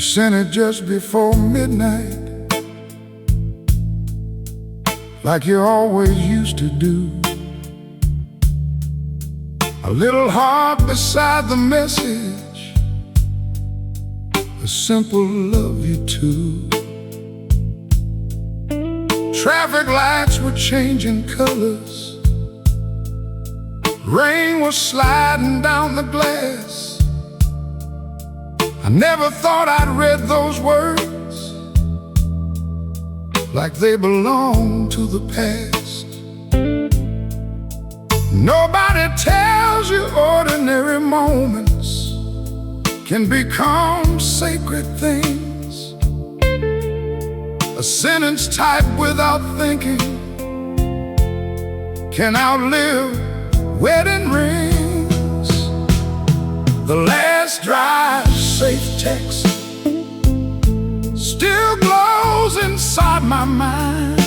sent it just before midnight, like you always used to do. A little heart beside the message, a simple love you too. Traffic lights were changing colors, rain was sliding down the glass. I never thought I'd read those words like they belong to the past. Nobody tells you ordinary moments can become sacred things. A sentence typed without thinking can outlive wedding rings. The last drive safe text still glows inside my mind.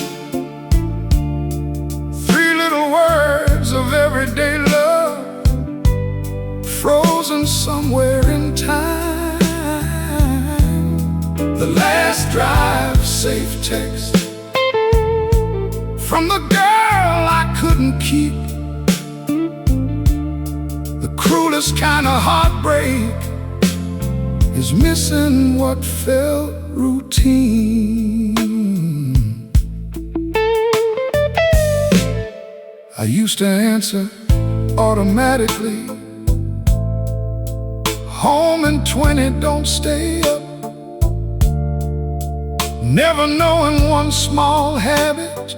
3 little words of everyday love, frozen somewhere in time. The last drive safe text from the girl I couldn't keep. The cruelest kind of heartbreak is missing what felt routine. I used to answer automatically, home in 20, don't stay up. Never knowing one small habit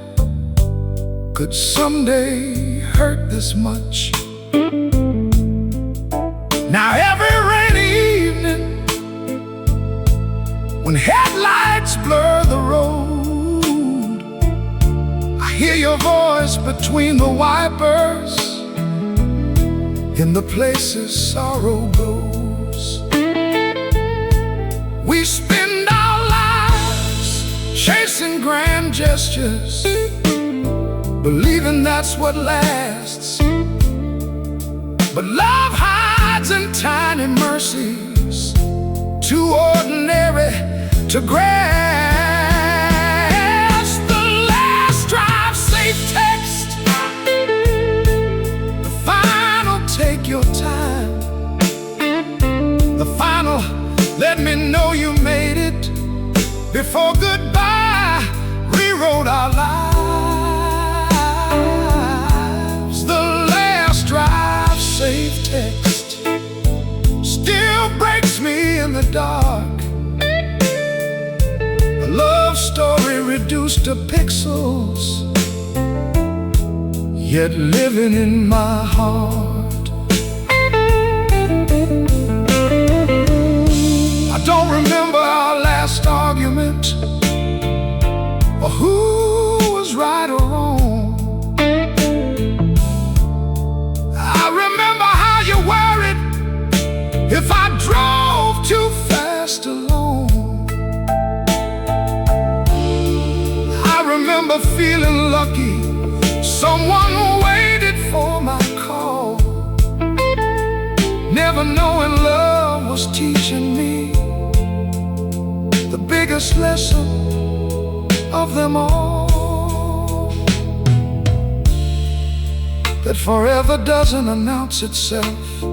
could someday hurt this much. Now every rainy evening, when headlights blur the road, I hear your voice between the wipers in the places sorrow goes. We spend our lives chasing grand gestures, believing that's what lasts. But love hides in tiny mercies, too ordinary to grasp. The last drive safe text, the final take your time, the final let me know you made it before goodbye rewrote our lives. The last drive safe text still breaks me in the dark. A love story reduced to pixels, yet living in my heart. I don't remember our last argument, or who was right or wrong. I remember how you worried if I drove too fast alone. I remember feeling lucky someone waited for my call, never knowing love was teaching me the biggest lesson of them all, that forever doesn't announce itself.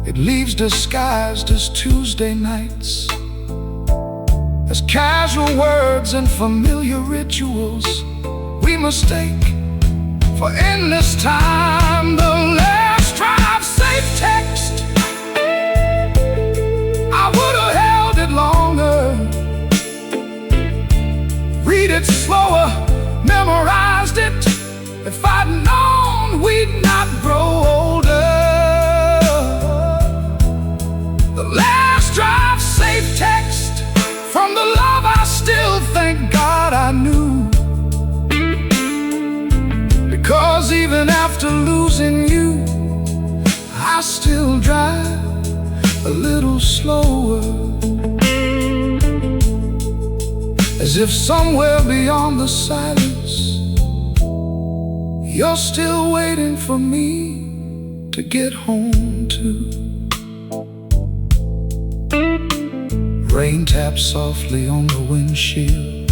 It leaves disguised as Tuesday nights, as casual words and familiar rituals we mistake for endless time. The last drive safe text, I would have held it longer, read it slower, memorized it, if I'd known we'd not grow older. The last drive safe text from the love I still thank God I knew, because even after losing you, I still drive a little slower, as if somewhere beyond the silence you're still waiting for me to get home to. rain taps softly on the windshield.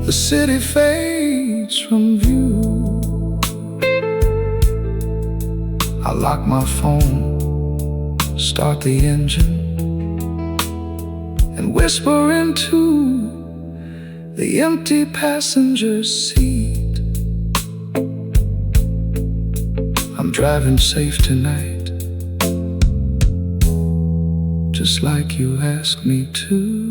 The city fades from view. I lock my phone, start the engine, and whisper into the empty passenger seat. I'm driving safe tonight, just like you asked me to.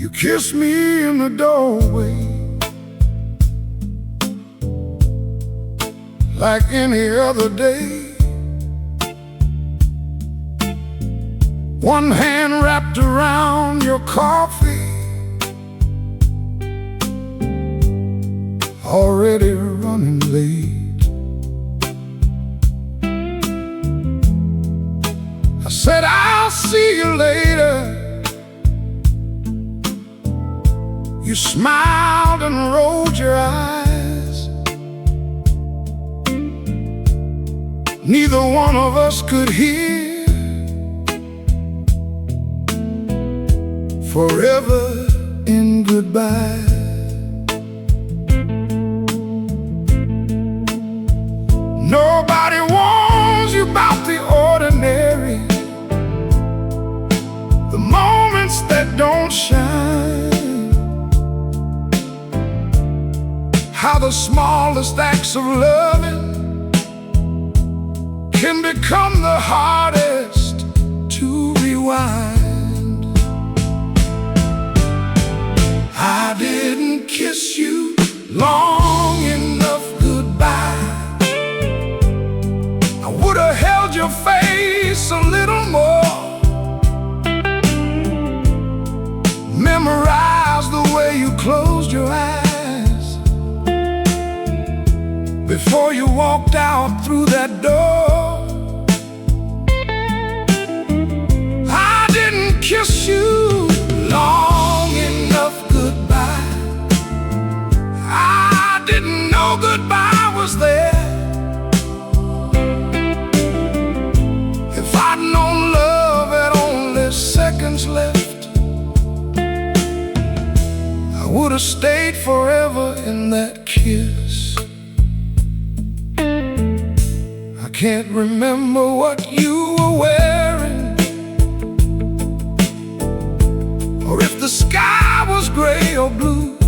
You kiss me in the doorway like any other day. One hand wrapped around your coffee, already running late. I said, I'll see you later. You smiled and rolled your eyes. Neither one of us could hear forever in goodbye. Nobody warns you about the ordinary, the moments that don't shine. How the smallest acts of loving can become the hardest to rewind. I didn't kiss you long enough goodbye. I would have held your face a little more, memorized the way you closed your eyes before you walked out through that door. I didn't kiss you long enough goodbye. I didn't know goodbye was there. If I'd known love had only seconds left, I would have stayed forever in that kiss. I can't remember what you were wearing, or if the sky was gray or blue,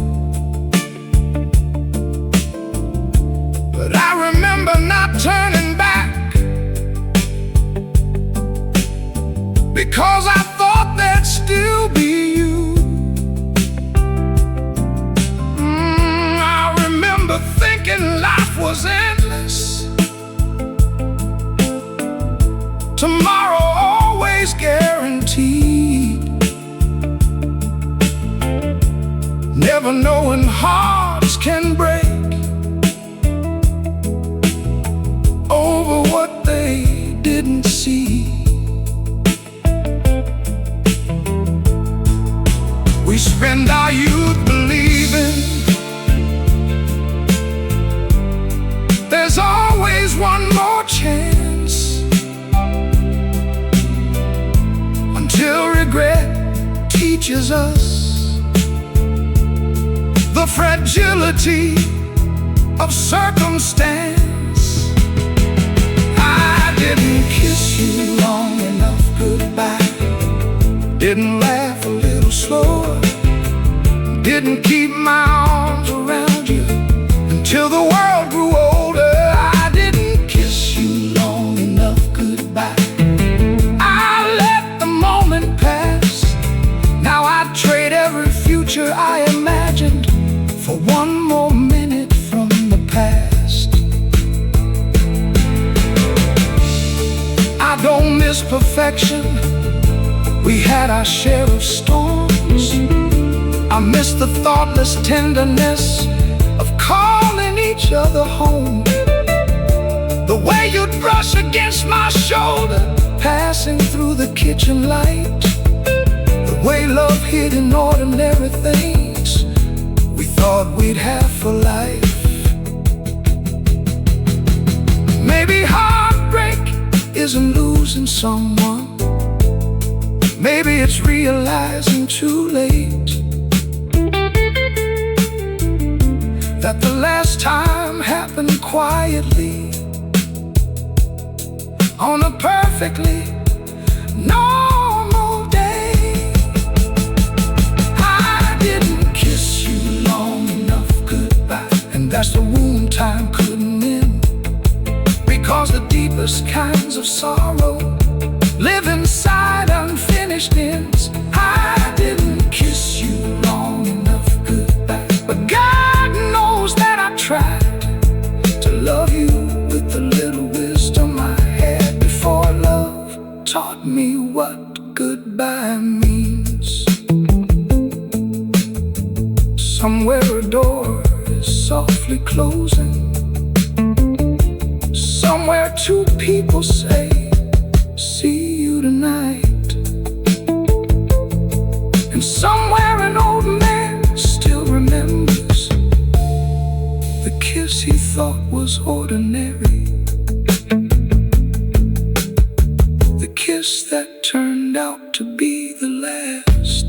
but I remember not turning back, because I thought there'd still be you. I remember thinking life was endless, tomorrow always guaranteed, never knowing hearts can break over what they didn't see. We spend our youth believing there's always one more chance, until regret teaches us the fragility of circumstance. I didn't kiss you long enough goodbye, didn't laugh a little slower, didn't keep my arms around you until the world grew older. I didn't kiss you long enough goodbye. is perfection. We had our share of storms. I miss the thoughtless tenderness of calling each other home. The way you'd brush against my shoulder, passing through the kitchen light. The way love hid in ordinary things we thought we'd have for life. Maybe heartbreak isn't losing someone. Maybe it's realizing too late that the last time happened quietly on a perfectly normal day. I didn't kiss you long enough goodbye, and that's the wound time couldn't mend, because the deepest kinds of sorrow live inside unfinished ends. I didn't kiss you long enough goodbye, but God knows that I tried to love you with the little wisdom I had before love taught me what goodbye means. Somewhere a door is softly closing. Somewhere two people say, "See you tonight." And somewhere an old man still remembers the kiss he thought was ordinary, the kiss that turned out to be the last.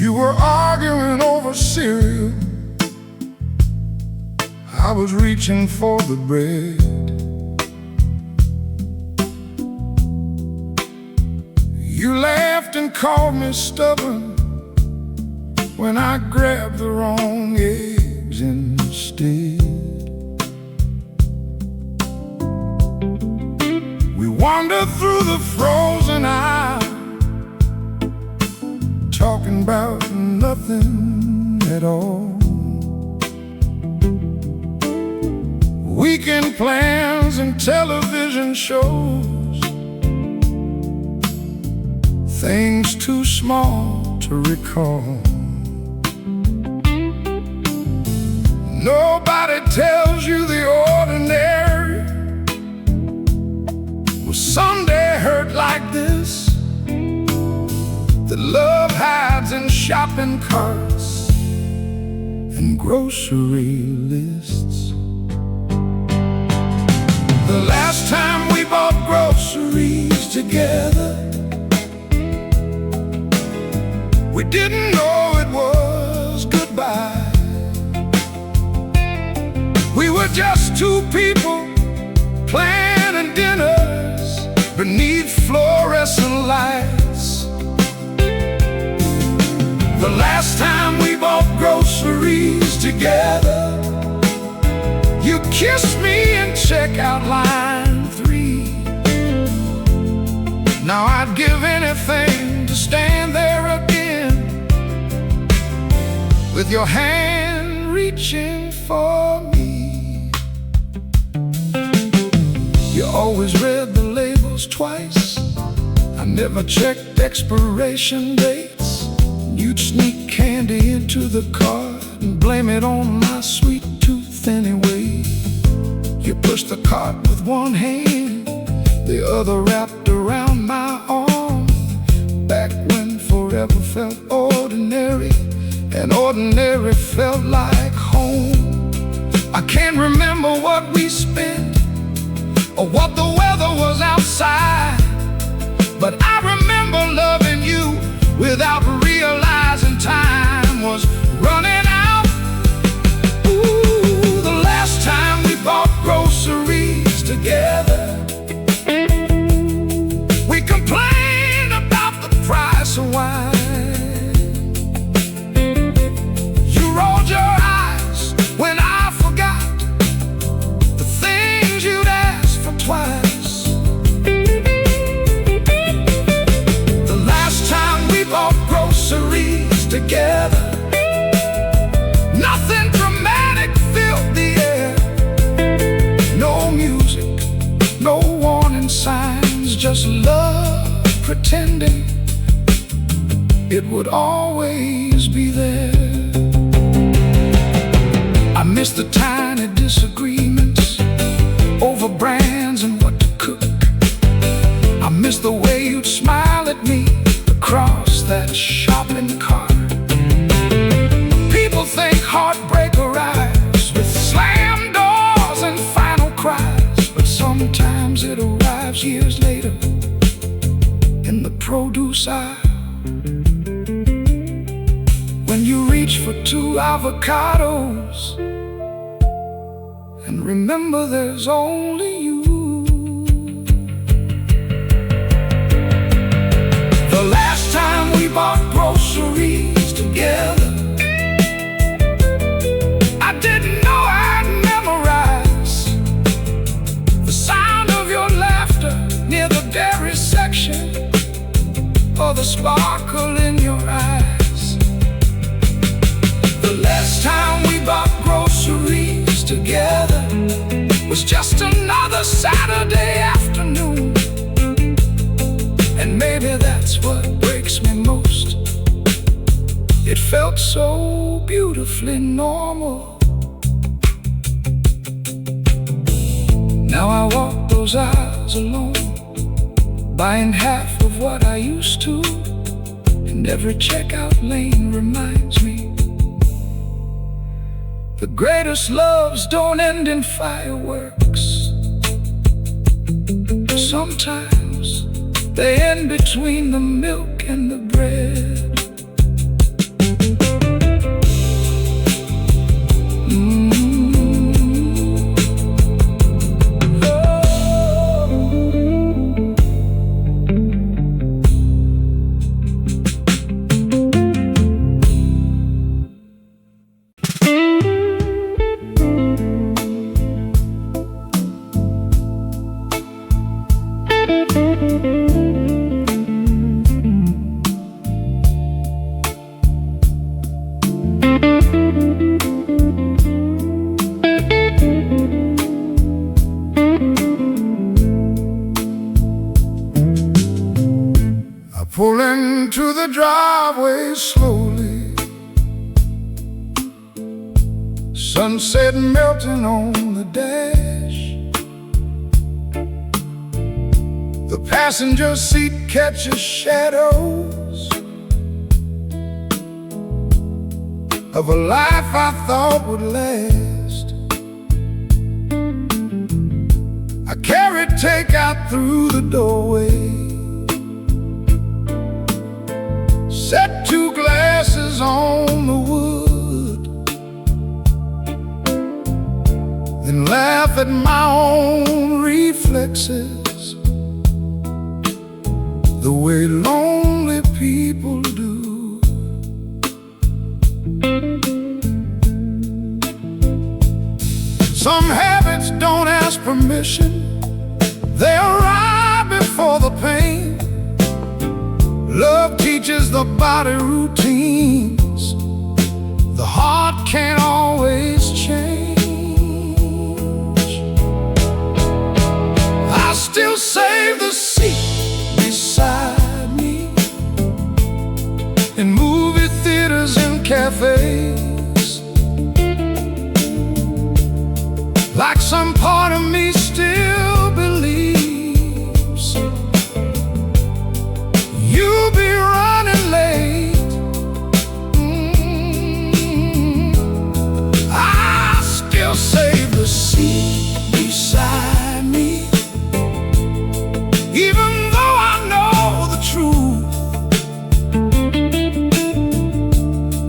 You were arguing over cereal, I was reaching for the bread. You laughed and called me stubborn when I grabbed the wrong eggs instead. We wandered through the frozen aisle, talking about nothing at all. Weekend plans and television shows, things too small to recall. Nobody tells you the ordinary will someday hurt like this, that love hides in shopping carts and grocery lists. The last time we bought groceries together, we didn't know it was goodbye. We were just two people planning dinners beneath fluorescent lights. The last time we bought groceries together, you kissed me in checkout line 3. Now I'd give anything to stand there again, with your hand reaching for me. You always read the labels twice. I never checked expiration dates. You'd sneak candy into the cart and blame it on my sweet tooth anyway. You pushed the cart with one hand, the other wrapped around my arm. Back when forever felt ordinary, and ordinary felt like home. I can't remember what we spent or what the weather was outside, but I remember loving you without realizing time was running out pretending it would always be there. I miss the tiny disagreements over brands and what to cook. I miss the way you'd smile at me across that shopping cart. People think heartbreak arrives with slam doors and final cries, but sometimes it arrives years later in the produce aisle. When you reach for 2 avocados and remember there's only you. The last time we bought groceries together, I didn't know I'd memorize the sound of your laughter near the dairy section, or the sparkle in your eyes. The last time we bought groceries together was just another Saturday afternoon. And maybe that's what breaks me most. It felt so beautifully normal. Now I walk those aisles alone, buying half of what I used to, and every checkout lane reminds me the greatest loves don't end in fireworks. Sometimes they end between the milk and the bread. Pull into the driveway slowly, sunset melting on the dash. The passenger seat catches shadows of a life I thought would last. I carried takeout through the doorway, set 2 glasses on the wood, then laugh at my own reflexes, the way lonely people do. Some habits don't ask permission, they arrive before the pain. Love teaches the body routines the heart can't always change. I still save the seat beside me in movie theaters and cafes, like some part of me still believes you'll be running late. I still save the seat beside me, even though I know the truth.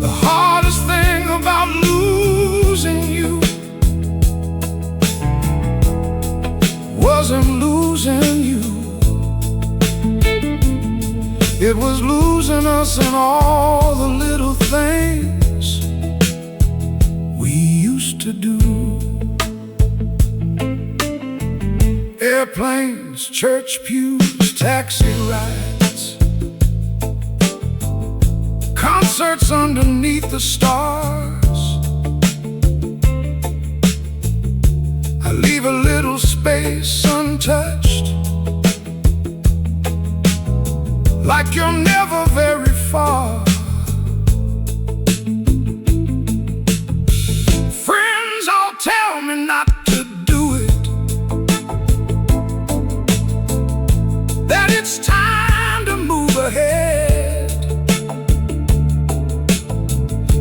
The hardest thing about losing you wasn't losing you, it was losing us in all the little things we used to do. Airplanes, church pews, taxi rides, concerts underneath the stars. I leave a little space untouched like you're never very far. Friends all tell me not to do it, that it's time to move ahead.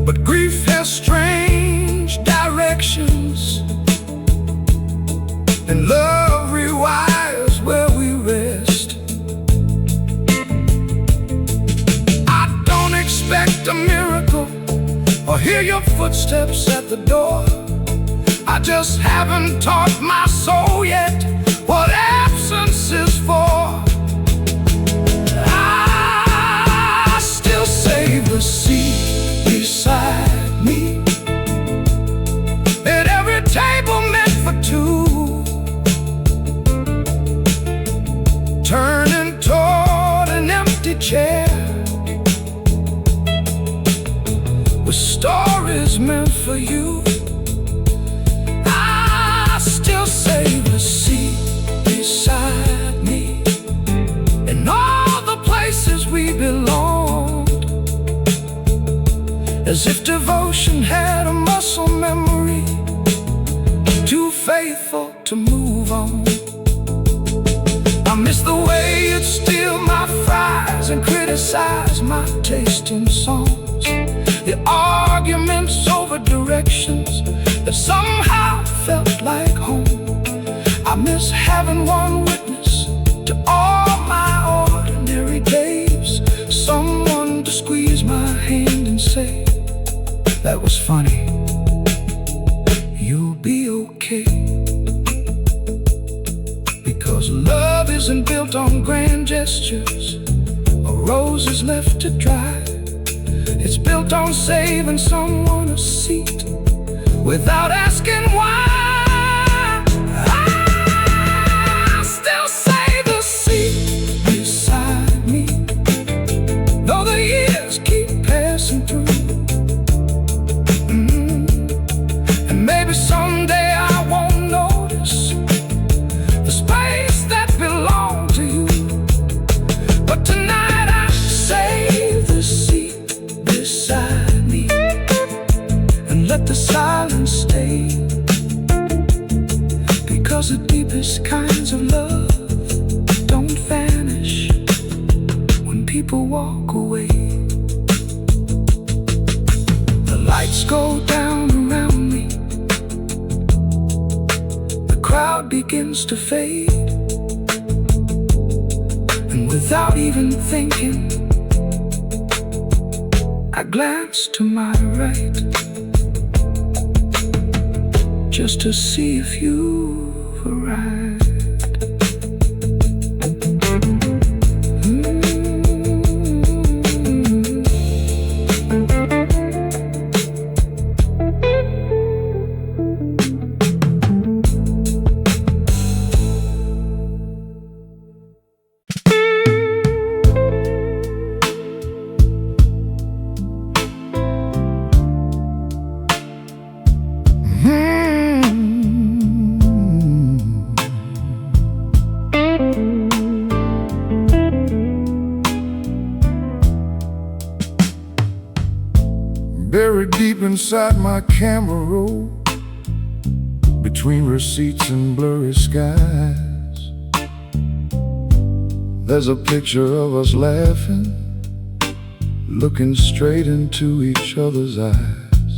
But grief has strange directions, and love rewires where we rest. I don't expect a miracle or hear your footsteps at the door. I just haven't taught my soul yet what absence is for. I still save the seat beside me at every table meant for two, turning toward an empty chair with stories meant for you. I still save a seat beside me in all the places we belonged, as if devotion had a muscle memory, too faithful to move on. I miss the way you'd steal my fries and criticize my taste in songs, the arguments over directions that somehow felt like home. I miss having one witness to all my ordinary days, someone to squeeze my hand and say, "That was funny, you'll be okay." Because love isn't built on grand gestures or roses left to dry. It's built on saving someone a seat without asking why. I still save a seat beside me, though the years keep passing through. And maybe someday I won't notice the space that belonged to you, but tonight I save the seat beside me and let the silence stay. Because the deepest kinds of love don't vanish when people walk away. The lights go down around me, the crowd begins to fade, and without even thinking, I glance to my right, just to see if you've arrived. Buried deep inside my camera roll, between receipts and blurry skies, there's a picture of us laughing, looking straight into each other's eyes.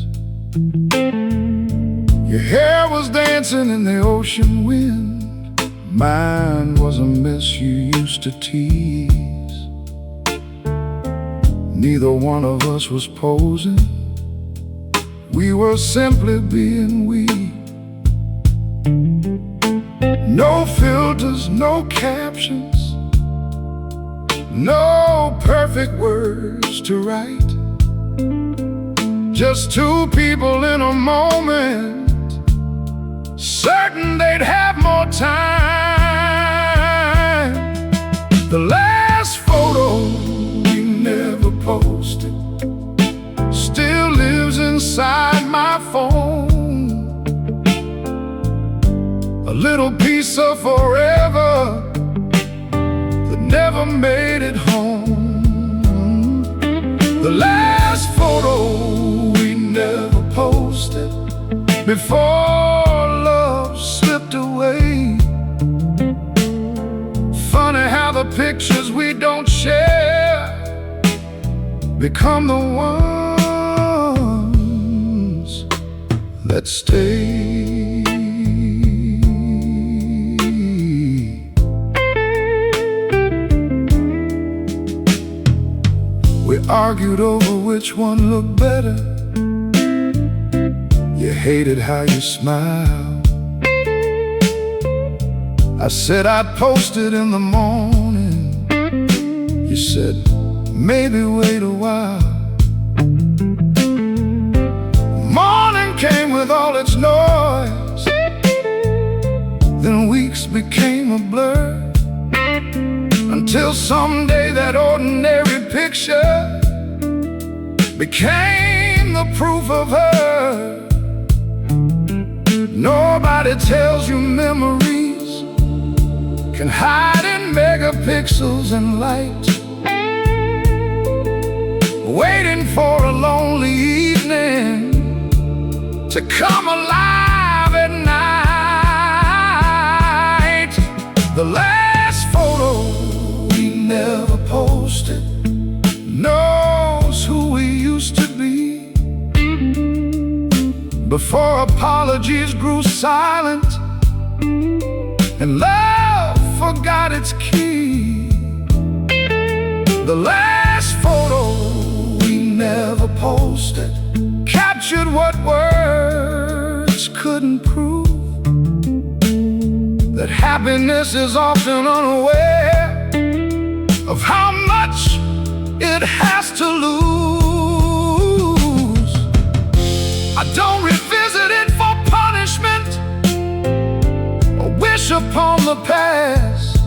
Your hair was dancing in the ocean wind, mine was a mess you used to tease. Neither one of us was posing, we were simply being we. No filters, no captions, no perfect words to write. Just two people in a moment, certain they'd have more time. The last photo we never posted still lives inside my phone, a little piece of forever that never made it home. The last photo we never posted before love slipped away. Funny how the pictures we don't share become the ones that stay. We argued over which one looked better. You hated how you smiled. I said I'd post it in the morning. You said, maybe wait a while. Morning came with all its noise. Then weeks became a blur, until someday that ordinary picture became the proof of her. Nobody tells you memories can hide in megapixels and light, waiting for a lonely evening to come alive at night. The last photo we never posted knows who we used to be, before apologies grew silent and love forgot its key. The last photo we never posted captured what words couldn't prove, that happiness is often unaware of how much it has to lose. I don't revisit it for punishment or wish upon the past.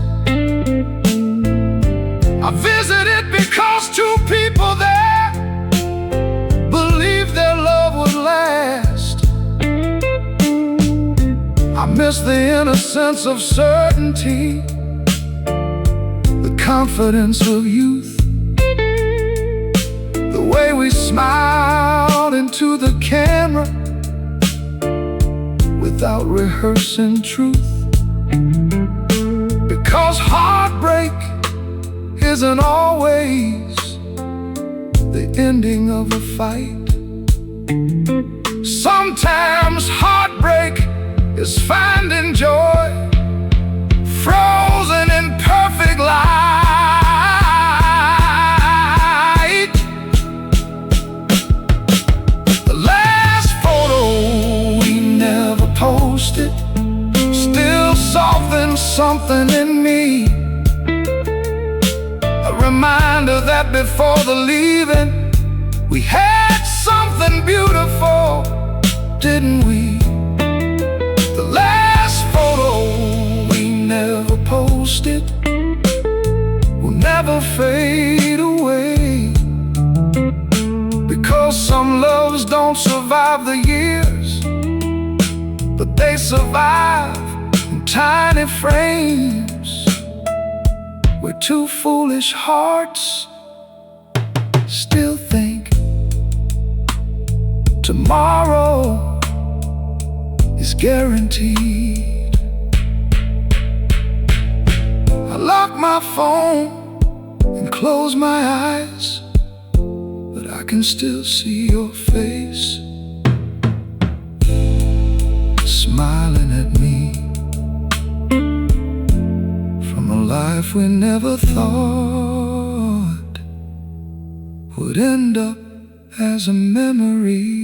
I visit it because two people there believed their love would last. I miss the innocence of certainty, the confidence of youth, the way we smiled into the camera without rehearsing truth. Because heartbreak isn't always the ending of a fight. Sometimes heartbreak is finding joy frozen in perfect light. The last photo we never posted still softens something in me, a reminder that before the leaving we had something beautiful, didn't we? The last photo we never posted will never fade away, because some loves don't survive the years, but they survive in tiny frames where two foolish hearts still think tomorrow is guaranteed. I lock my phone and close my eyes, but I can still see your face smiling at me from a life we never thought would end up as a memory.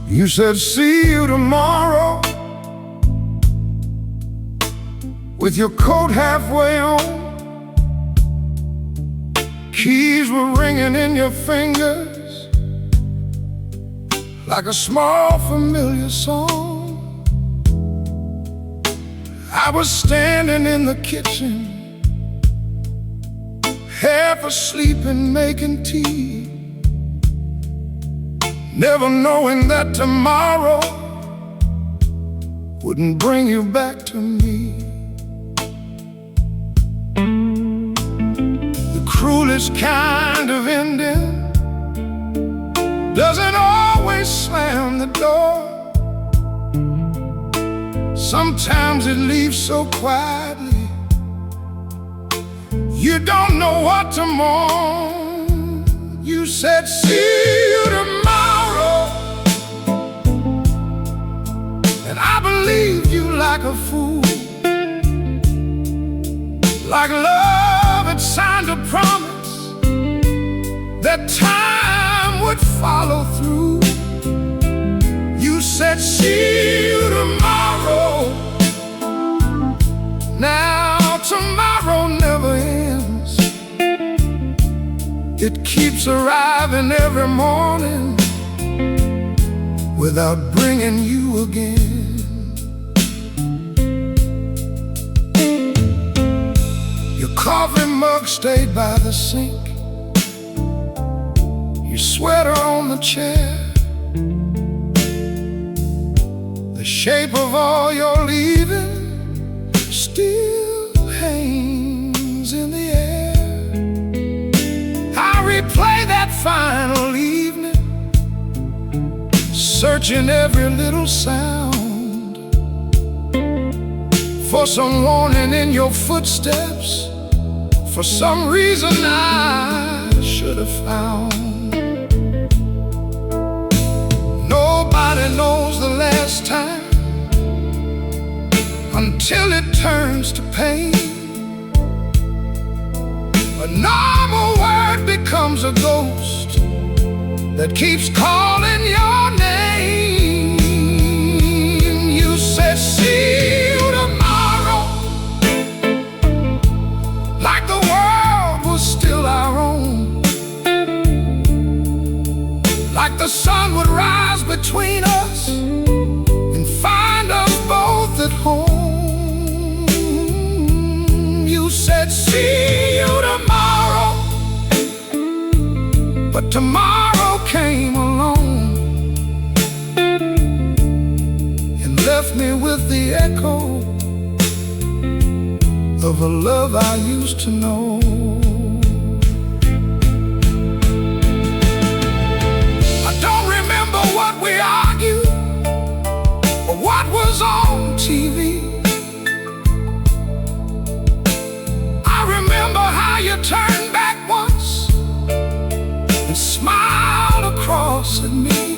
You said, see you tomorrow, with your coat halfway on. Keys were ringing in your fingers like a small familiar song. I was standing in the kitchen, half asleep and making tea, never knowing that tomorrow wouldn't bring you back to me. The cruelest kind of ending doesn't always slam the door. Sometimes it leaves so quietly, you don't know what to mourn. You said, see you tomorrow, and I believed you like a fool. Like love had signed a promise that time would follow through. You said, see you tomorrow. Now tomorrow never ends. It keeps arriving every morning without bringing you again. Your coffee mug stayed by the sink, your sweater on the chair. The shape of all your leaving still hangs in the air. I replay that final evening, searching every little sound for some warning in your footsteps, for some reason I should have found. Nobody knows the last time until it turns to pain. A normal word becomes a ghost that keeps calling your name. You said, see you tomorrow, like the world was still our own, like the sun would rise between us and find us both at home. You said, see you tomorrow, but tomorrow came along and left me with the echo of a love I used to know. I don't remember what we argued or what was on TV. I remember how you turned back once and smiled across at me.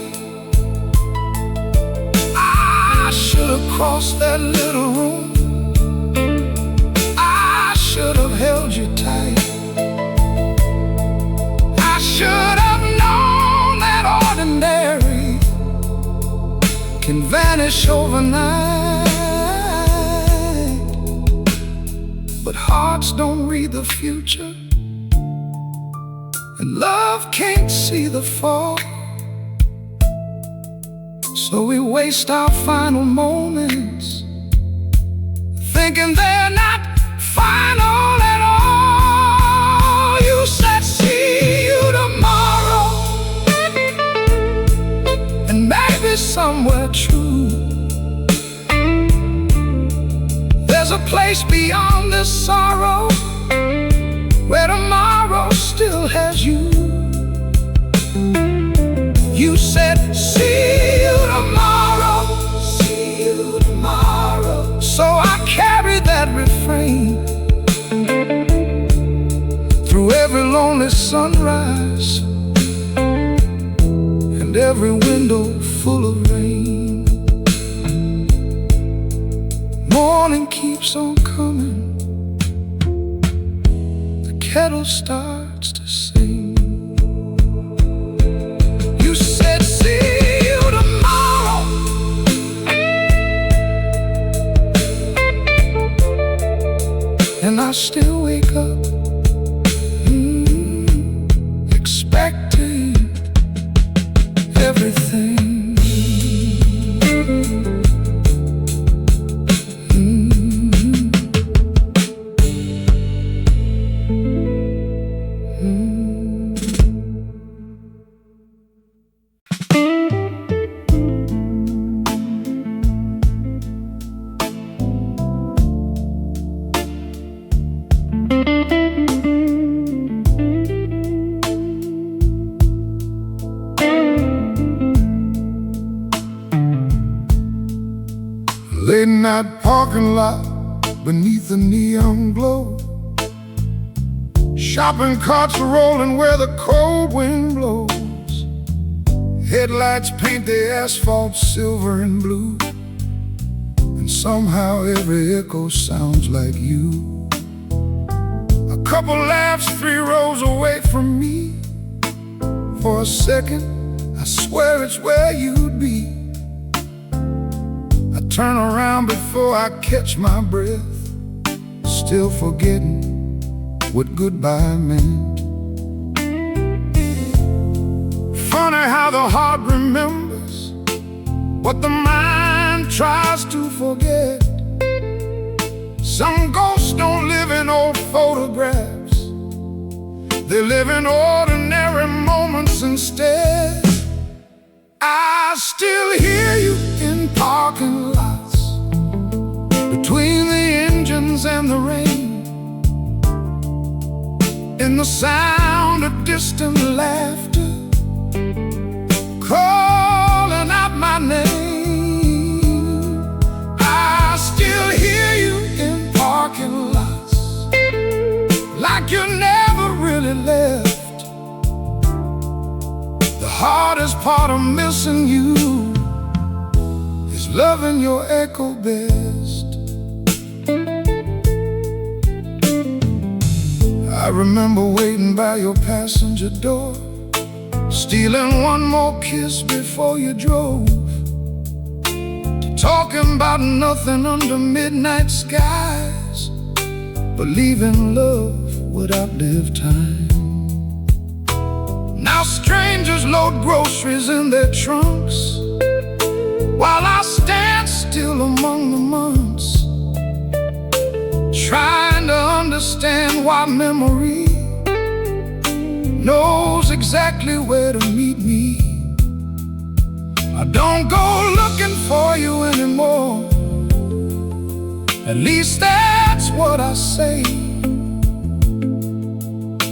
I should have crossed that little room, I should have held you tight. I should have known that ordinary can vanish overnight, but hearts don't read the future, and love can't see the fall. So we waste our final moments thinking they're not final at all. You said, see you tomorrow, and maybe somewhere true there's a place beyond this sorrow where tomorrow still has you. You said, see you tomorrow, see you tomorrow. So I carry that refrain through every lonely sunrise and every window full of rain. Morning keeps on coming, the kettle starts to sing. You said, see you tomorrow, I still wake up expecting everything. Late night parking lot beneath the neon glow. Shopping carts rolling where the cold wind blows. Headlights paint the asphalt silver and blue, and somehow every echo sounds like you. A couple laughs 3 rows away from me. For a second, I swear it's where you'd be. Turn around before I catch my breath, still forgetting what goodbye meant. Funny how the heart remembers what the mind tries to forget. Some ghosts don't live in old photographs, they live in ordinary moments instead. I still hear you in parking lots, between the engines and the rain, in the sound of distant laughter, calling out my name. I still hear you in parking lots, like you never really left. The hardest part of missing you is loving your echo best. I remember waiting by your passenger door, stealing one more kiss before you drove, talking about nothing under midnight skies, believing love would outlive time. Now strangers load groceries in their trunks, while I stand still among the months, trying to understand why memory knows exactly where to meet me. I don't go looking for you anymore, at least that's what I say.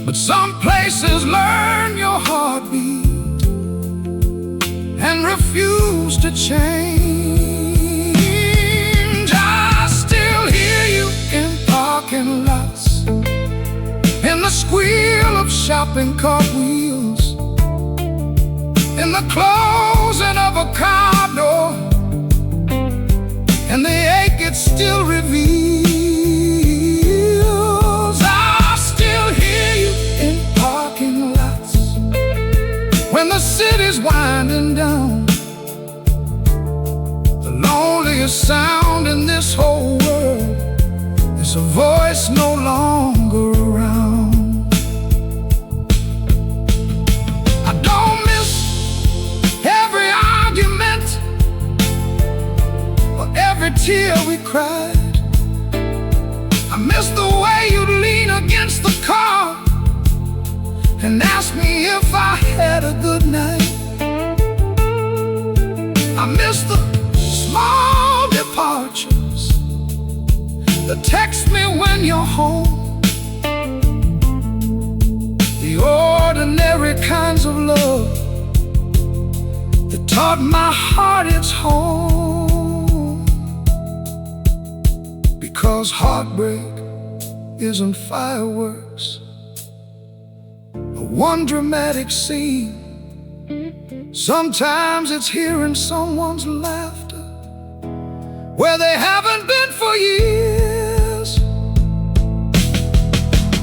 But some places learn your heartbeat and refuse to change. I still hear you in parking lots, in the squeal of shopping cart wheels, in the closing of a car door, and the ache it still reveals. When the city's winding down, the loneliest sound in this whole world is a voice no longer around. I don't miss every argument or every tear we cried. I miss the way you'd lean against the car and ask me if I had a good night. I miss the small departures, the text me when you're home, the ordinary kinds of love that taught my heart it's home. Because heartbreak isn't fireworks, one dramatic scene. Sometimes it's hearing someone's laughter where they haven't been for years.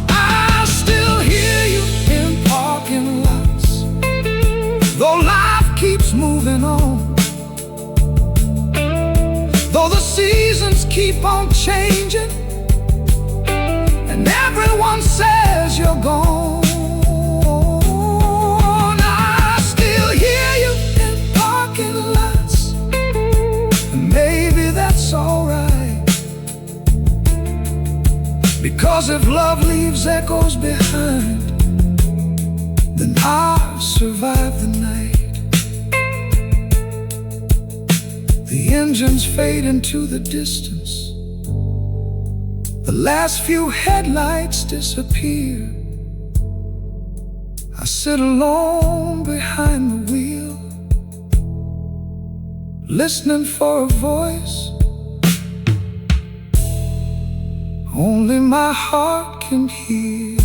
I still hear you in parking lots, though life keeps moving on, though the seasons keep on changing, everyone says you're gone, I still hear you in parking lots, and maybe that's alright, because if love leaves echoes behind, then I'll survive the night. The engines fade into the distance, the last few headlights disappear. I sit alone behind the wheel, listening for a voice only my heart can hear.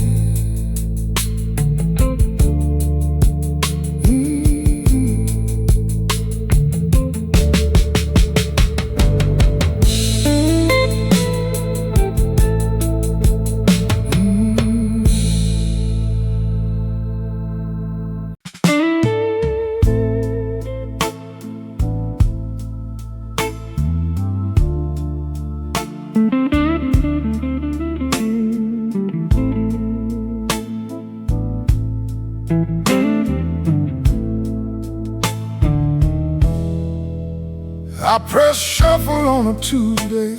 I press shuffle on a Tuesday,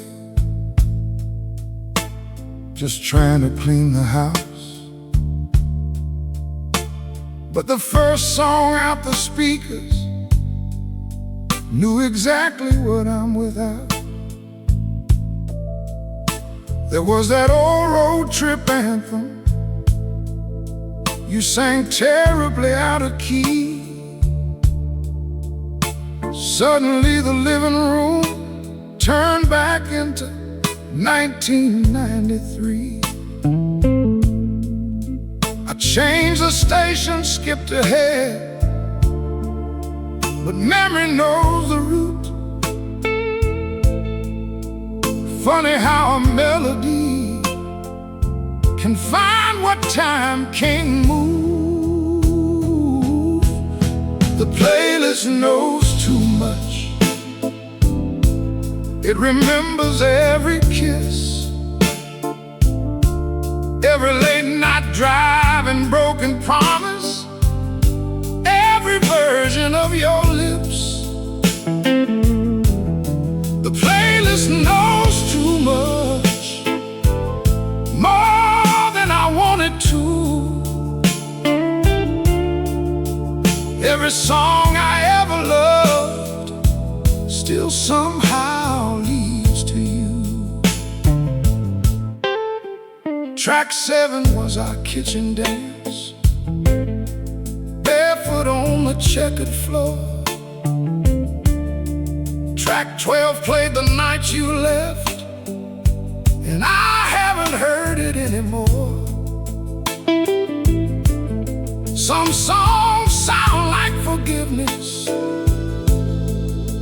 just trying to clean the house. But the first song out the speakers knew exactly what I'm without. There was that old road trip anthem you sang terribly out of key. Suddenly the living room turned back into 1993. I changed the station, skipped ahead, but memory knows the route. Funny how a melody can find what time can't move. The playlist knows too much. It remembers every kiss, every late night drive and broken promise, every version of your lips. The playlist knows too much, more than I wanted to. Every song I ever loved still somehow leads to you. Track 7 was our kitchen dance, barefoot on the checkered floor. Track 12 played the night you left, and I haven't heard it anymore. Some songs sound like forgiveness,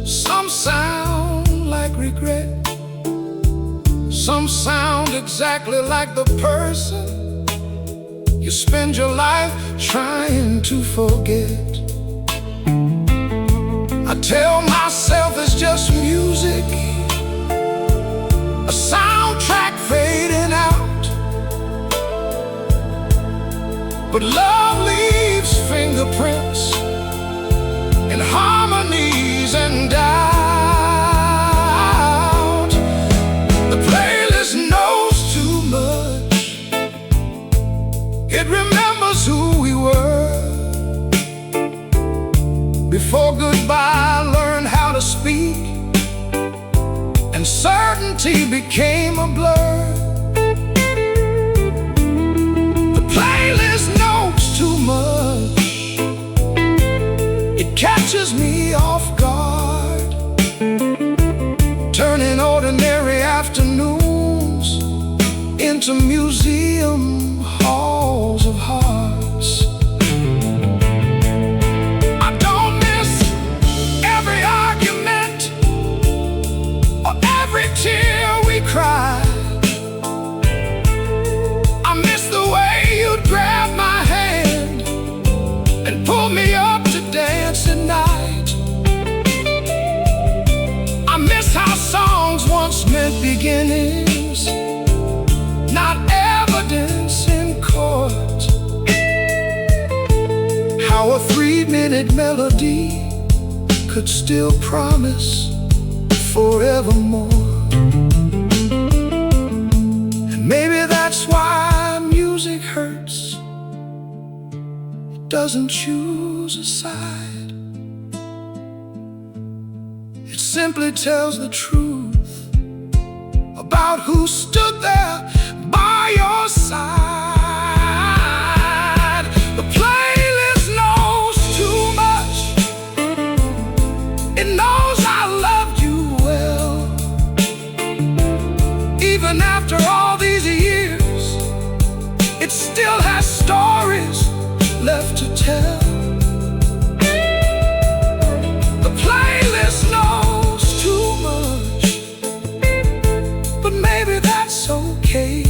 some sound like regret, some sound exactly like the person you spend your life trying to forget. I tell myself it's just music, a soundtrack fading out, but love leaves fingerprints and harmonies and doubt. The playlist knows too much. It remembers who we were before goodbye learned how to speak, and certainty became a blur. The playlist knows too much. It catches me off guard, turning ordinary afternoons into museum halls of hearts. I don't miss every argument or every tear we cried. I miss the way you'd grab my hand and pull me up to dance at night. I miss how songs once meant beginnings, not evidence. romantic melody could still promise forevermore. And maybe that's why music hurts. It doesn't choose a side. It simply tells the truth about who stood there by your side. The playlist knows too much. It knows I loved you well. Even after all these years, it still has stories left to tell. The playlist knows too much, but maybe that's okay,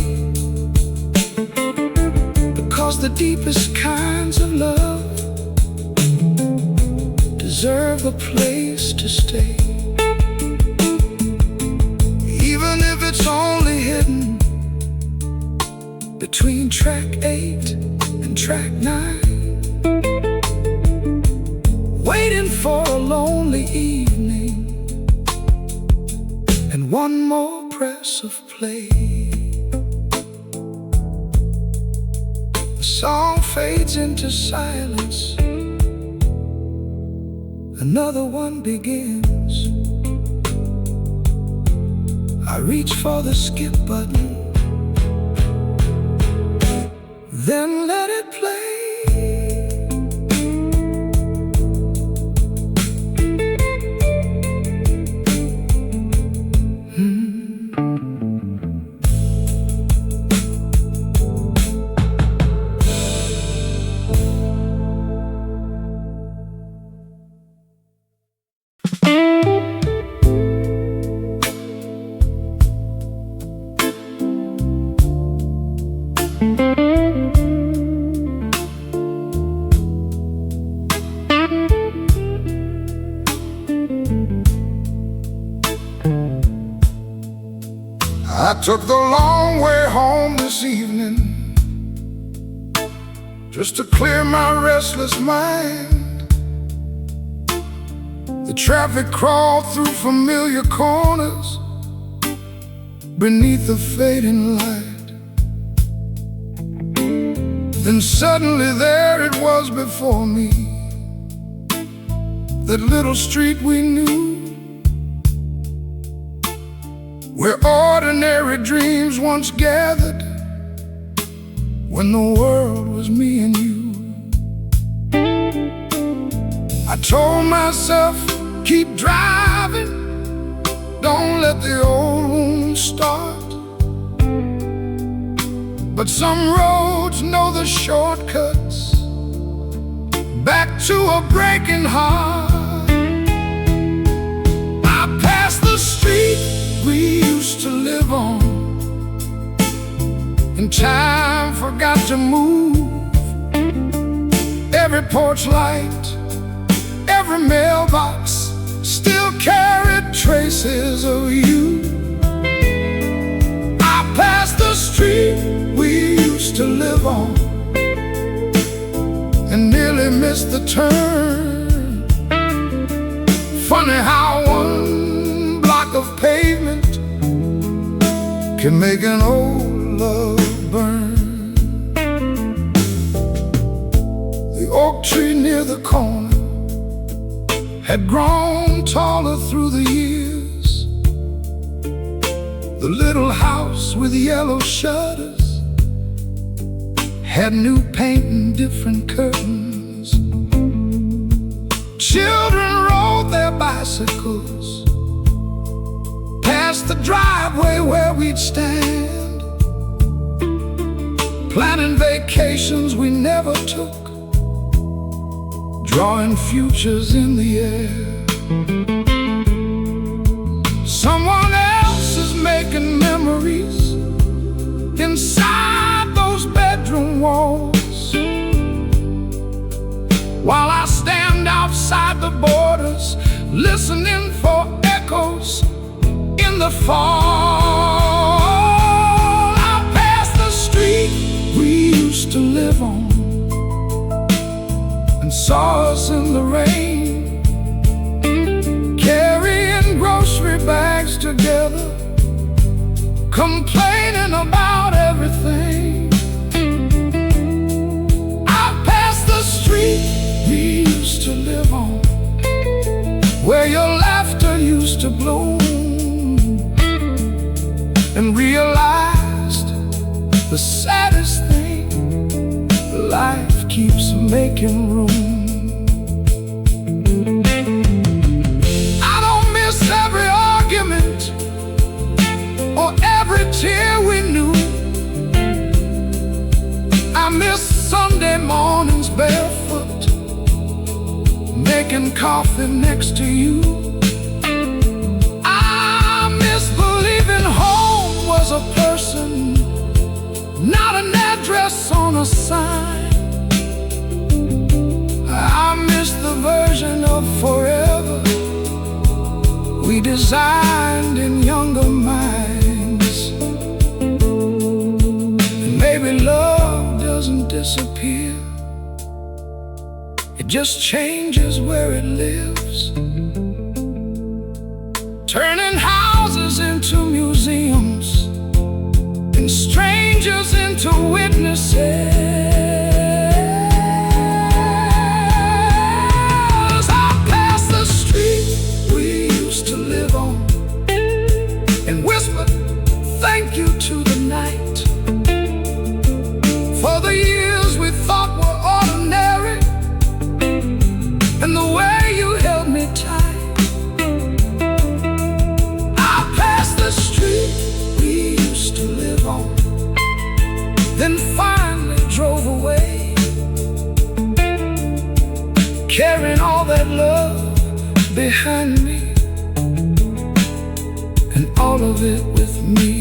because the deepest kinds of love deserve a place to stay. Even if it's only hidden between track 8 and track 9, waiting for a lonely evening and one more press of play. The song fades into silence, another one begins. I reach for the skip button, then let it play. I took the long way home this evening, just to clear my restless mind. The traffic crawled through familiar corners beneath the fading light. Then suddenly there it was before me, that little street we knew, where ordinary dreams once gathered, when the world was me and you. I told myself, keep driving, don't let the old wounds start. But some roads know the shortcuts back to a breaking heart. I passed the street we used to live on, and time forgot to move. Every porch light, every mailbox still carried traces of you. I passed the street we used to live on, and nearly missed the turn. Funny how one block of pavement can make an old love burn. The oak tree near the corner had grown taller through the years. The little house with yellow shutters had new paint and different curtains. Children rode their bicycles past the driveway where we'd stand, planning vacations we never took, drawing futures in the air. Someone else is making memories inside those bedroom walls, while I stand outside the borders, listening for echoes in the fall. I passed the street we used to live on, and saw us in the rain, carrying grocery bags together, complaining about everything. I passed the street we used to live on, where your laughter used to bloom, and realized the saddest thing, life keeps making room. I don't miss every argument or every tear we knew. I miss Sunday mornings barefoot, making coffee next to you. I miss believing home was a person, not an address on a sign. I miss the version of forever we designed in younger minds. And maybe love doesn't disappear, it just changes where it lives, turning houses into museums and strangers into witnesses. I passed the street we used to live on and whispered thank you to the night for the years we thought were ordinary, and the way you held me tight. I passed the street we used to live on, then finally drove away, carrying all that love behind me, and all of it with me.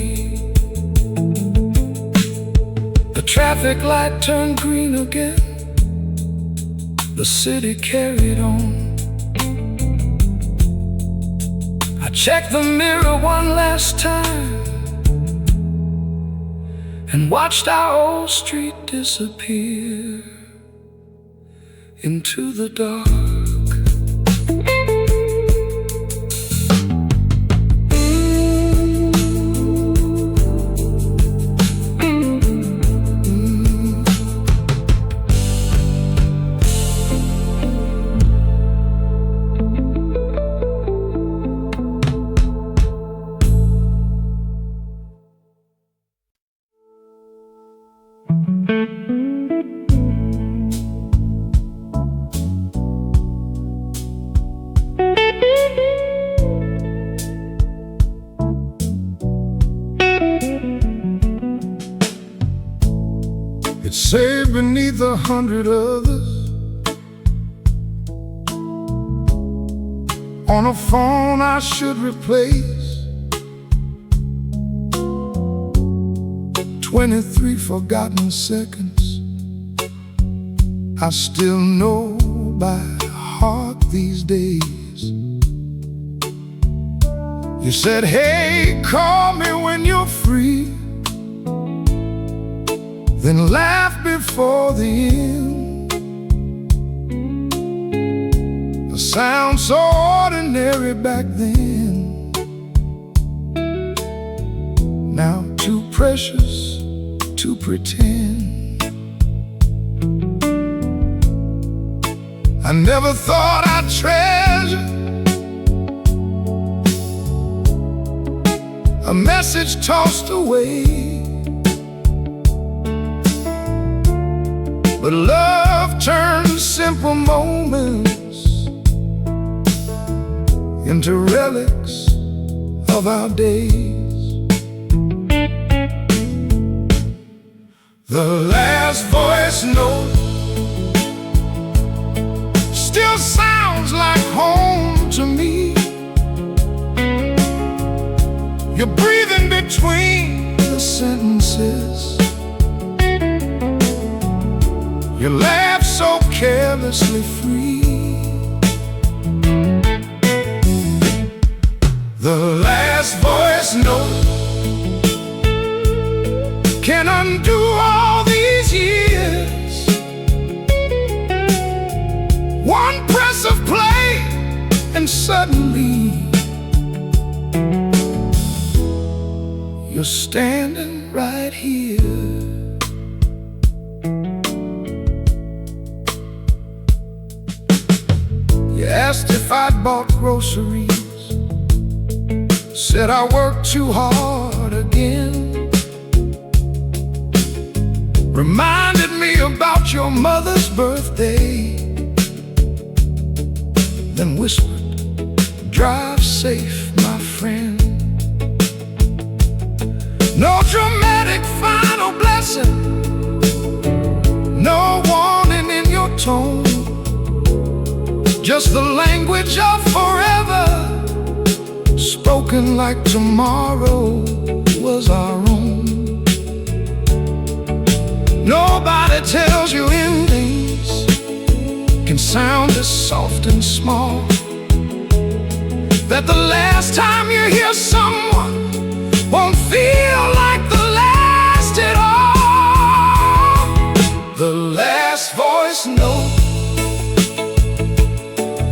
The traffic light turned green again, the city carried on. I checked the mirror one last time and watched our old street disappear into the dark. It's saved beneath 100 others on a phone I should replace. 23 forgotten seconds I still know by heart these days. You said, hey, call me when you're free, then laugh before the end. A sound so ordinary back then, now too precious to pretend. I never thought I'd treasure a message tossed away, but love turns simple moments into relics of our days. The last voice note still sounds like home to me. You're breathing between the sentences. You laugh so carelessly free. The last voice note can undo all these years suddenly you're standing right here. You asked if I'd bought groceries, said I worked too hard again. Reminded me about your mother's birthday, then whispered, drive safe, my friend. No dramatic final blessing, no warning in your tone, just the language of forever, spoken like tomorrow was our own. Nobody tells you endings can sound as soft and small, that the last time you hear someone won't feel like the last at all. The last voice note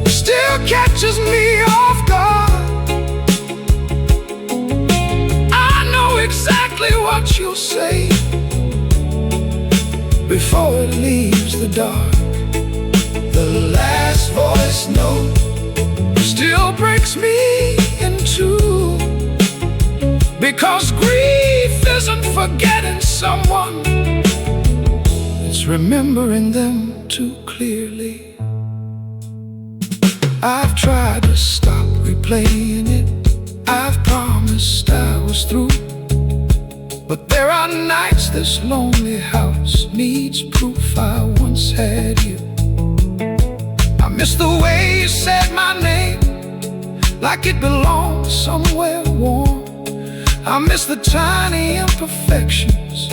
still catches me off guard. I know exactly what you'll say before it leaves the dark. The last voice note still breaks me in two, because grief isn't forgetting someone, it's remembering them too clearly. I've tried to stop replaying it, I've promised I was through, but there are nights this lonely house needs proof I once had you. I miss the way you said my name, like it belonged somewhere warm. I miss the tiny imperfections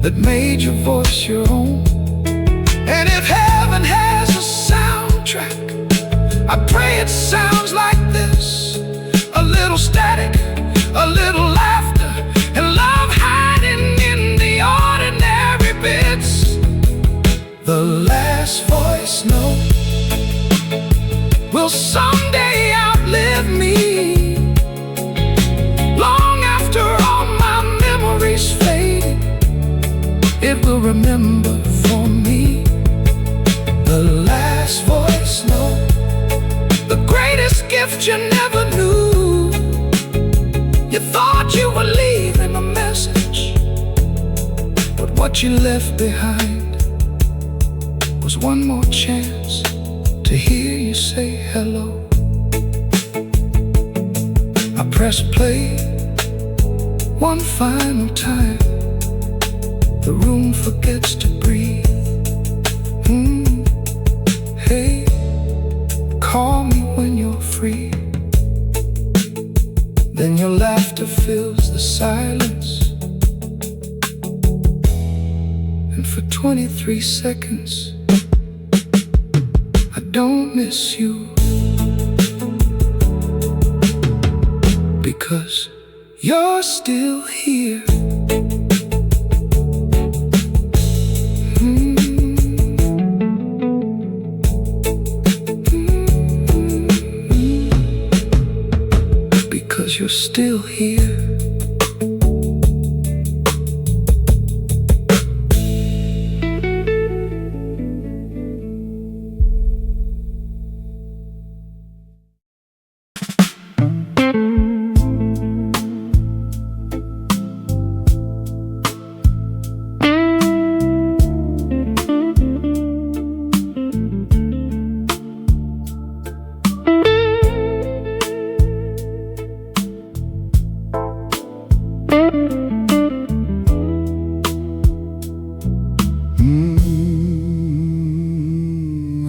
that made your voice your own. And if heaven has a soundtrack, I pray it sounds like this: a little static, a little laughter, and love hiding in the ordinary bits. The last voice note will someday outlive me. Long after all my memories fade, it will remember for me. The last voice note, the greatest gift you never knew. You thought you were leaving a message, but what you left behind was one more chance to hear you say hello. I press play one final time, the room forgets to breathe. Hey, call me when you're free. Then your laughter fills the silence, and for 23 seconds I don't miss you, because you're still here. Because you're still here.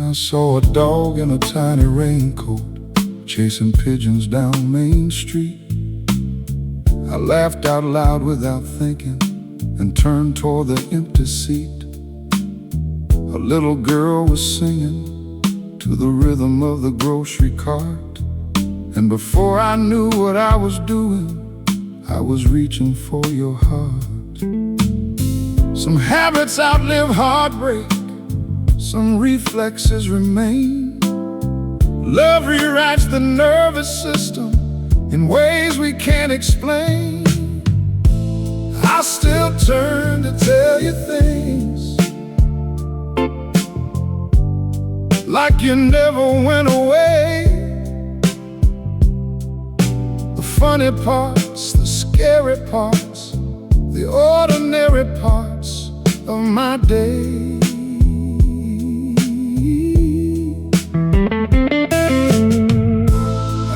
I saw a dog in a tiny raincoat chasing pigeons down Main Street. I laughed out loud without thinking and turned toward the empty seat. A little girl was singing to the rhythm of the grocery cart, and before I knew what I was doing, I was reaching for your heart. Some habits outlive heartbreak, some reflexes remain. Love rewrites the nervous system in ways we can't explain. I still turn to tell you things like you never went away. The funny parts, the scary parts, the ordinary parts of my day.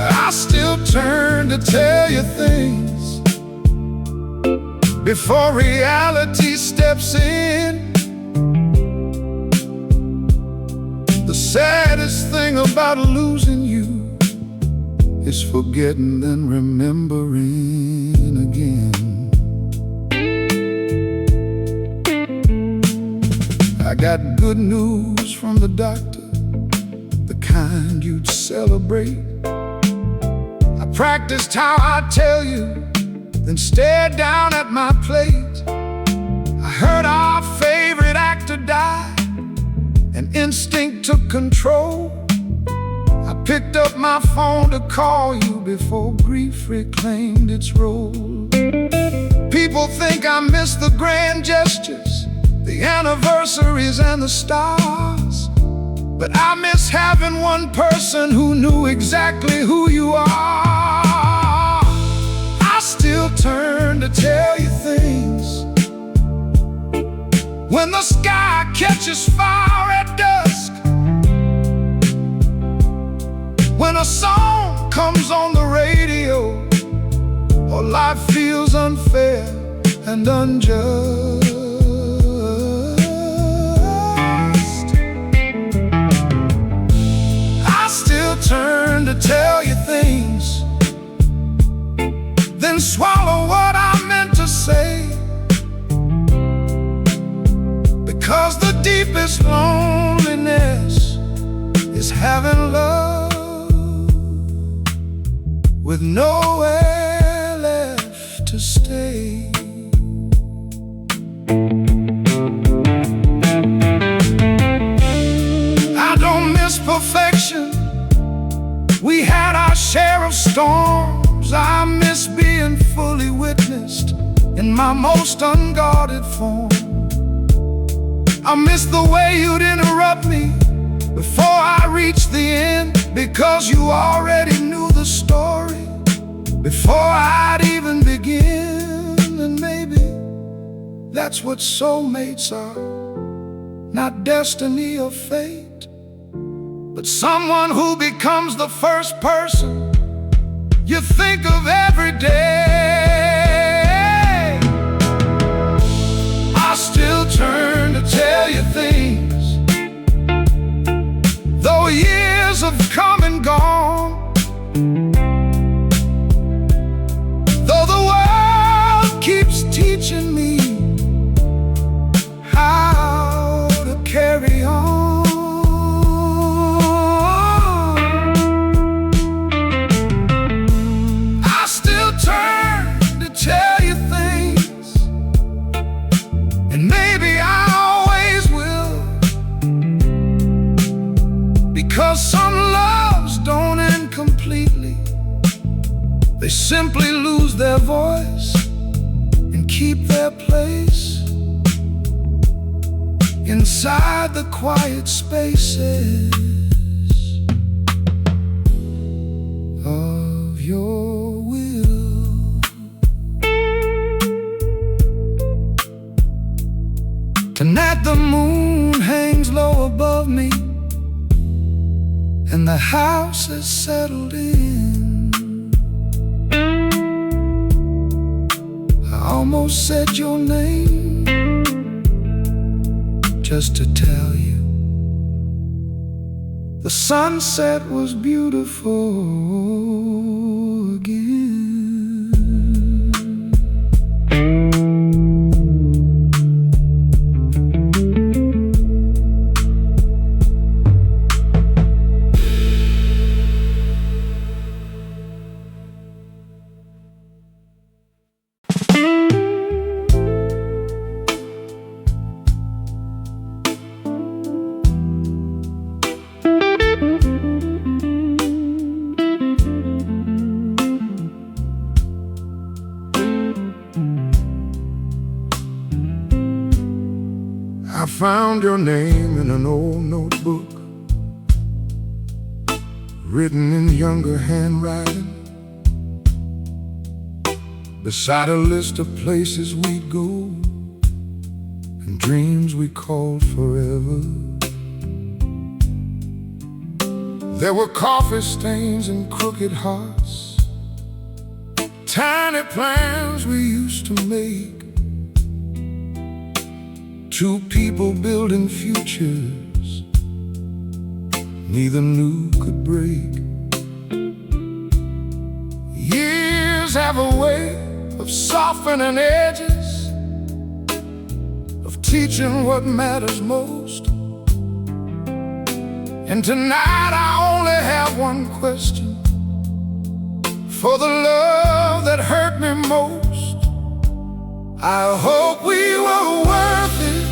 I still turn to tell you things before reality steps in. The saddest thing about losing you is forgetting then remembering again. I got good news from the doctor, the kind you'd celebrate. I practiced how I tell you, then stared down at my plate. I heard our favorite actor die, and instinct took control. I picked up my phone to call you before grief reclaimed its role. People think I miss the grand gestures, the anniversaries and the stars, but I miss having one person who knew exactly who you are. I still turn to tell you things when the sky catches fire at dusk, when a song comes on the radio, or life feels unfair and unjust. I still turn to tell you things, then swallow what I meant to say, because the deepest loneliness is having love with nowhere left to stay. I don't miss perfection, we had our share of storms. I miss being fully witnessed in my most unguarded form. I miss the way you'd interrupt me before I reached the end, because you already knew the story before I'd even begin. And maybe that's what soulmates are, not destiny or fate, but someone who becomes the first person you think of every day. I still turn to tell you things, though years have come and gone, though the world keeps teaching me how to carry on. I still turn to tell you things, and maybe I always will, because some loves don't end completely. They simply lose their voice and keep their place inside the quiet spaces of your will. Tonight the moon hangs low above me, and the house is settled in. I almost said your name just to tell you the sunset was beautiful again. found your name in an old notebook, written in younger handwriting, beside a list of places we'd go and dreams we called forever. There were coffee stains and crooked hearts, tiny plans we used to make, two people building futures neither knew could break. Years have a way of softening edges, of teaching what matters most. And tonight I only have one question for the love that hurt me most. I hope we were worth it,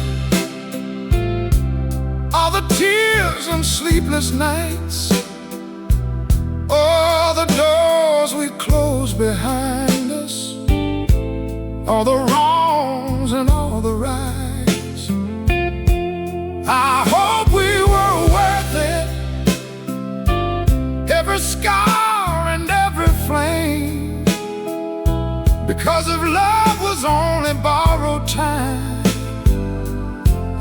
all the tears and sleepless nights, all the doors we closed behind us, all the wrongs and all the rights. I hope we were worth it, every scar and every flame, because if love was only borrowed time,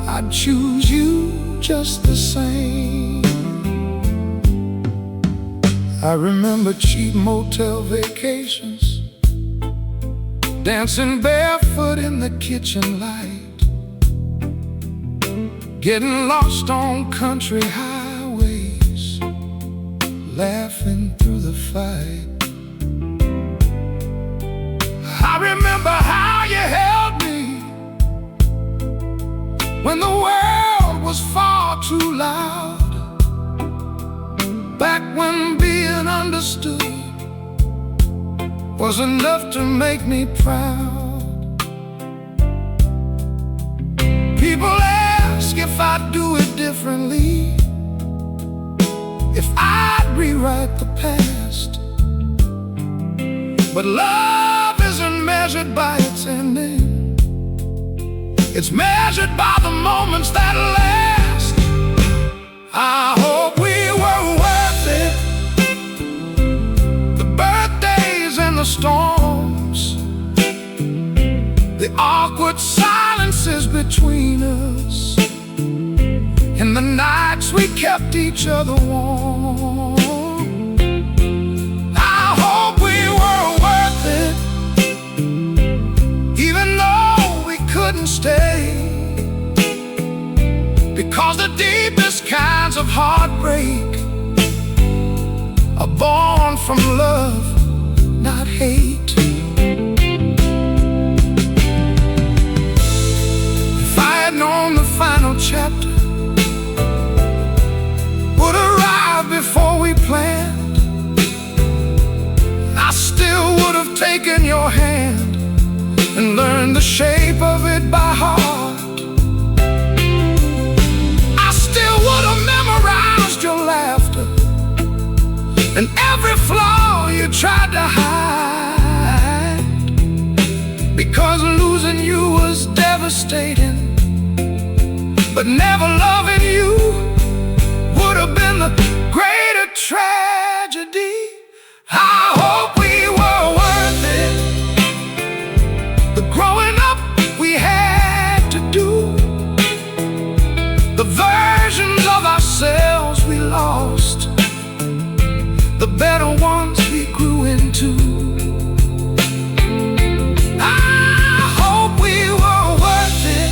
I'd choose you just the same. I remember cheap motel vacations, dancing barefoot in the kitchen light, getting lost on country highways, laughing through the fight. I remember how you held me when the world was far too loud, back when being understood was enough to make me proud. People ask if I'd do it differently, if I'd rewrite the past. But love isn't measured by its ending, it's measured by the moments that last. I hope we were worth it, the birthdays and the storms, the awkward silences between us, and the nights we kept each other warm. I hope we were worth it, even though we couldn't stay, because the deepest kinds of heartbreak are born from love, not hate. If I had known the final chapter would arrive before we planned, I still would have taken your hand and learned the shape of it by heart. I still would have memorized your laughter and every flaw you tried to hide, because losing you was devastating, but never loving you would have been the greater tragedy. I hope we were worth it, the growing up we had to do, the versions of ourselves we lost, the better ones we grew into. I hope we were worth it,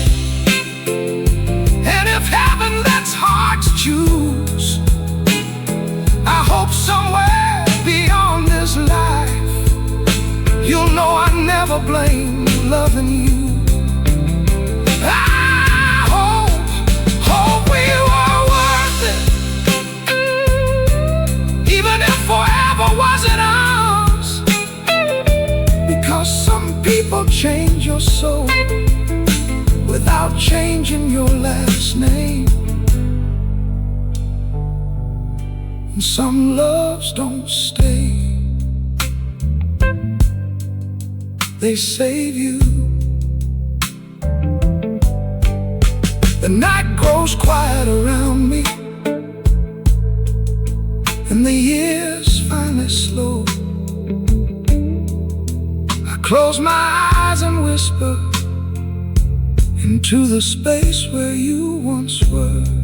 and if heaven lets hearts choose, I hope somewhere beyond this life you'll know I never blame loving you. I hope we were worth it, even if forever wasn't ours, because some people change your soul without changing your last name. And some loves don't stay, they save you. The night grows quiet around me, and the years finally slow. I close my eyes and whisper into the space where you once were.